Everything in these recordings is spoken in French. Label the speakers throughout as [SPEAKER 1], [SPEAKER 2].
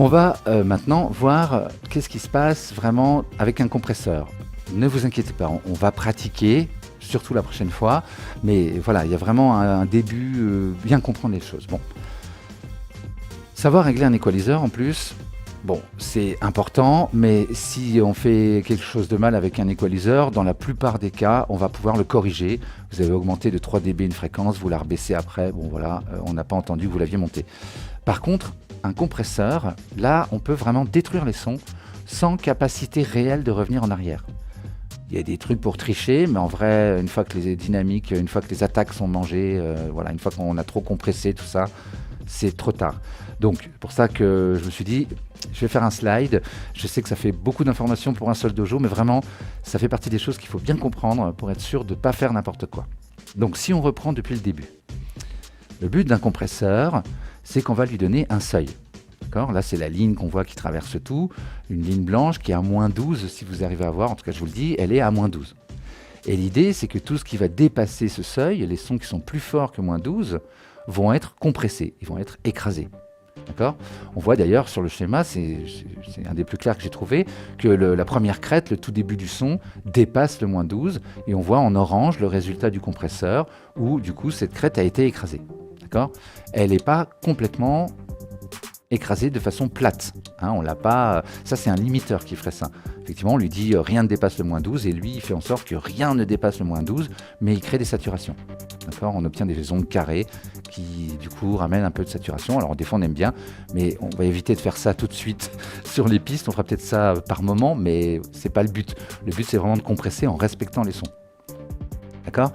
[SPEAKER 1] On va maintenant voir qu'est-ce qui se passe vraiment avec un compresseur. Ne vous inquiétez pas, on va pratiquer, surtout la prochaine fois, mais voilà, il y a vraiment un début, bien comprendre les choses. Bon, savoir régler un équaliseur en plus, bon, c'est important, mais si on fait quelque chose de mal avec un équaliseur, dans la plupart des cas, on va pouvoir le corriger. Vous avez augmenté de 3 dB une fréquence, vous la rebaissez après, bon voilà, on n'a pas entendu que vous l'aviez monté. Par contre, un compresseur, là, on peut vraiment détruire les sons sans capacité réelle de revenir en arrière. Il y a des trucs pour tricher, mais en vrai, une fois que les dynamiques, une fois que les attaques sont mangées, voilà, une fois qu'on a trop compressé tout ça, c'est trop tard. Donc, pour ça que je me suis dit, je vais faire un slide. Je sais que ça fait beaucoup d'informations pour un seul dojo, mais vraiment, ça fait partie des choses qu'il faut bien comprendre pour être sûr de ne pas faire n'importe quoi. Donc, si on reprend depuis le début, le but d'un compresseur, c'est qu'on va lui donner un seuil. D'accord ? Là, c'est la ligne qu'on voit qui traverse tout, une ligne blanche qui est à moins 12, si vous arrivez à voir, en tout cas je vous le dis, elle est à moins 12. Et l'idée, c'est que tout ce qui va dépasser ce seuil, les sons qui sont plus forts que moins 12, vont être compressés, ils vont être écrasés. D'accord ? On voit d'ailleurs sur le schéma, c'est un des plus clairs que j'ai trouvé, que la première crête, le tout début du son, dépasse le moins 12, et on voit en orange le résultat du compresseur, où du coup cette crête a été écrasée. D'accord ? Elle n'est pas complètement écrasée de façon plate. Hein, on l'a pas. Ça, c'est un limiteur qui ferait ça. Effectivement, on lui dit rien ne dépasse le moins 12 et lui, il fait en sorte que rien ne dépasse le moins 12, mais il crée des saturations. D'accord ? On obtient des ondes carrées qui, du coup, ramènent un peu de saturation. Alors, des fois, on aime bien, mais on va éviter de faire ça tout de suite sur les pistes. On fera peut-être ça par moment, mais c'est pas le but. Le but, c'est vraiment de compresser en respectant les sons. D'accord ?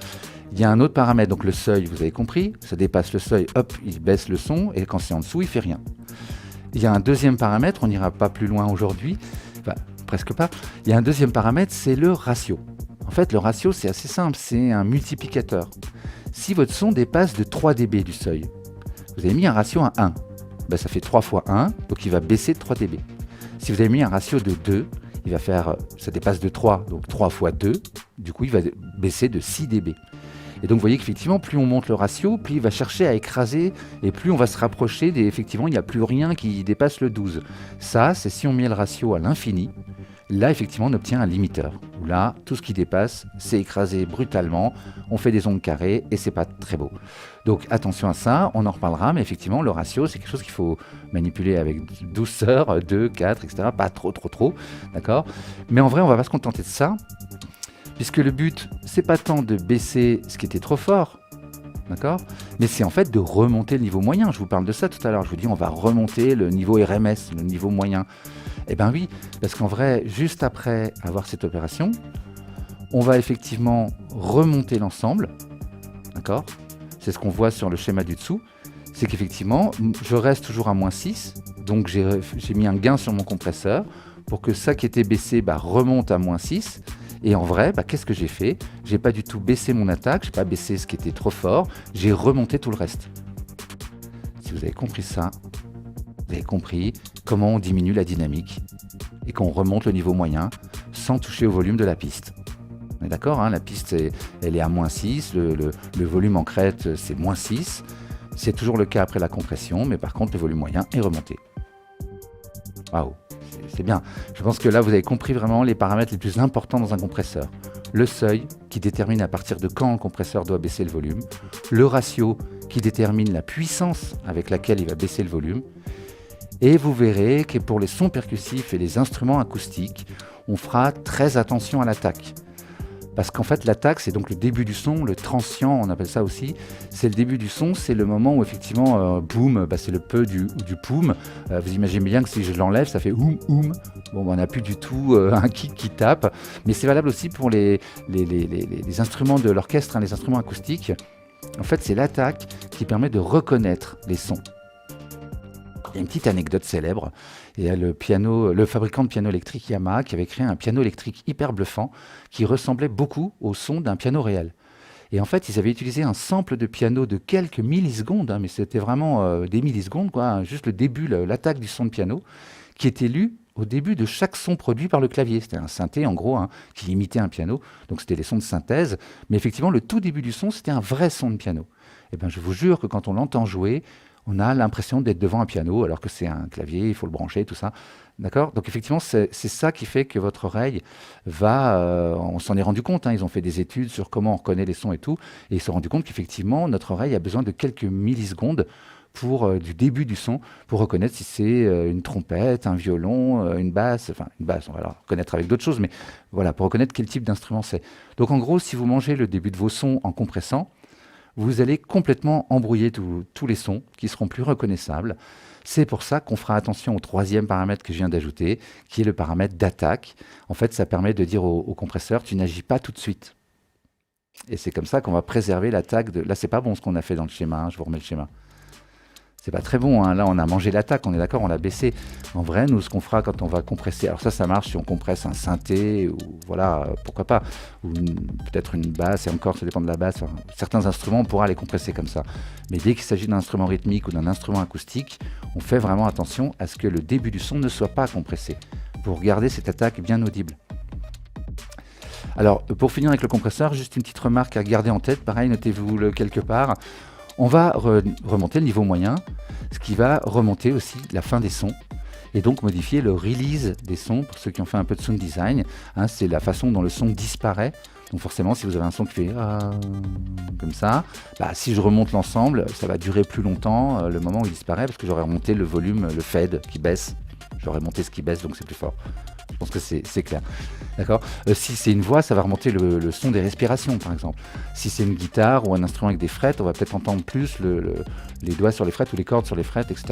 [SPEAKER 1] Il y a un autre paramètre, donc le seuil, vous avez compris, ça dépasse le seuil, hop, il baisse le son, et quand c'est en dessous, il fait rien. Il y a un deuxième paramètre, on n'ira pas plus loin aujourd'hui, enfin, presque pas. Il y a un deuxième paramètre, c'est le ratio. En fait, le ratio, c'est assez simple, c'est un multiplicateur. Si votre son dépasse de 3 dB du seuil, vous avez mis un ratio à 1, ben ça fait 3 fois 1, donc il va baisser de 3 dB. Si vous avez mis un ratio de 2, il va faire, ça dépasse de 3, donc 3 fois 2, du coup il va baisser de 6 dB. Et donc vous voyez qu'effectivement, plus on monte le ratio, plus il va chercher à écraser, et plus on va se rapprocher effectivement, il n'y a plus rien qui dépasse le 12. Ça, c'est si on met le ratio à l'infini, là effectivement on obtient un limiteur, où là, tout ce qui dépasse, c'est écrasé brutalement, on fait des ondes carrées, et c'est pas très beau. Donc attention à ça, on en reparlera, mais effectivement, le ratio, c'est quelque chose qu'il faut manipuler avec douceur, 2, 4, etc., pas trop, d'accord ? Mais en vrai, on va pas se contenter de ça, puisque le but, c'est pas tant de baisser ce qui était trop fort, d'accord ? Mais c'est en fait de remonter le niveau moyen. Je vous parle de ça tout à l'heure. Je vous dis, on va remonter le niveau RMS, le niveau moyen. Eh bien oui, parce qu'en vrai, juste après avoir cette opération, on va effectivement remonter l'ensemble, d'accord ? C'est ce qu'on voit sur le schéma du dessous. C'est qu'effectivement, je reste toujours à moins 6, donc j'ai mis un gain sur mon compresseur pour que ça qui était baissé remonte à moins 6. Et en vrai, qu'est-ce que j'ai fait ? J'ai pas du tout baissé mon attaque, j'ai pas baissé ce qui était trop fort, j'ai remonté tout le reste. Si vous avez compris ça, vous avez compris comment on diminue la dynamique et qu'on remonte le niveau moyen sans toucher au volume de la piste. On est d'accord, hein ? La piste, elle est à moins 6, le volume en crête, c'est moins 6. C'est toujours le cas après la compression, mais par contre, le volume moyen est remonté. Waouh ! C'est bien. Je pense que là, vous avez compris vraiment les paramètres les plus importants dans un compresseur. Le seuil, qui détermine à partir de quand le compresseur doit baisser le volume. Le ratio, qui détermine la puissance avec laquelle il va baisser le volume. Et vous verrez que pour les sons percussifs et les instruments acoustiques, on fera très attention à l'attaque. Parce qu'en fait, l'attaque, c'est donc le début du son, le transient, on appelle ça aussi. C'est le début du son, c'est le moment où effectivement, boum, c'est le peu du poum. Vous imaginez bien que si je l'enlève, ça fait oum, oum. Bon, on n'a plus du tout un kick qui tape. Mais c'est valable aussi pour les instruments de l'orchestre, les instruments acoustiques. En fait, c'est l'attaque qui permet de reconnaître les sons. Il y a une petite anecdote célèbre. Il y a le fabricant de piano électrique Yamaha qui avait créé un piano électrique hyper bluffant qui ressemblait beaucoup au son d'un piano réel. Et en fait, ils avaient utilisé un sample de piano de quelques millisecondes, mais c'était vraiment des millisecondes, juste le début, l'attaque du son de piano, qui était lu au début de chaque son produit par le clavier. C'était un synthé, en gros, qui imitait un piano. Donc c'était des sons de synthèse. Mais effectivement, le tout début du son, c'était un vrai son de piano. Et bien, je vous jure que quand on l'entend jouer, on a l'impression d'être devant un piano alors que c'est un clavier, il faut le brancher, tout ça. D'accord? Donc effectivement, c'est ça qui fait que votre oreille va... on s'en est rendu compte, hein, ils ont fait des études sur comment on reconnaît les sons et tout, et ils se sont rendus compte qu'effectivement, notre oreille a besoin de quelques millisecondes pour du début du son, pour reconnaître si c'est une trompette, un violon, une basse, enfin une basse, on va la reconnaître avec d'autres choses, mais voilà, pour reconnaître quel type d'instrument c'est. Donc en gros, si vous mangez le début de vos sons en compressant, vous allez complètement embrouiller tous les sons qui seront plus reconnaissables. C'est pour ça qu'on fera attention au troisième paramètre que je viens d'ajouter, qui est le paramètre d'attaque. En fait, ça permet de dire au compresseur, tu n'agis pas tout de suite. Et c'est comme ça qu'on va préserver l'attaque de... Là, c'est pas bon ce qu'on a fait dans le schéma, hein, je vous remets le schéma. C'est pas très bon, hein. Là on a mangé l'attaque, on est d'accord, on l'a baissé. En vrai, nous, ce qu'on fera quand on va compresser, alors ça marche si on compresse un synthé, ou voilà, pourquoi pas, ou peut-être une basse, et encore, ça dépend de la basse. Enfin, certains instruments, on pourra les compresser comme ça. Mais dès qu'il s'agit d'un instrument rythmique ou d'un instrument acoustique, on fait vraiment attention à ce que le début du son ne soit pas compressé, pour garder cette attaque bien audible. Alors, pour finir avec le compresseur, juste une petite remarque à garder en tête, pareil, notez-vous-le quelque part. On va remonter le niveau moyen, ce qui va remonter aussi la fin des sons et donc modifier le release des sons. Pour ceux qui ont fait un peu de sound design, hein, c'est la façon dont le son disparaît. Donc forcément, si vous avez un son qui fait comme ça, bah, si je remonte l'ensemble, ça va durer plus longtemps le moment où il disparaît parce que j'aurai remonté le volume, le fade qui baisse. J'aurais monté ce qui baisse, donc c'est plus fort. Je pense que c'est clair. D'accord. Si c'est une voix, ça va remonter le son des respirations, par exemple. Si c'est une guitare ou un instrument avec des frettes, on va peut-être entendre plus les doigts sur les frettes ou les cordes sur les frettes, etc.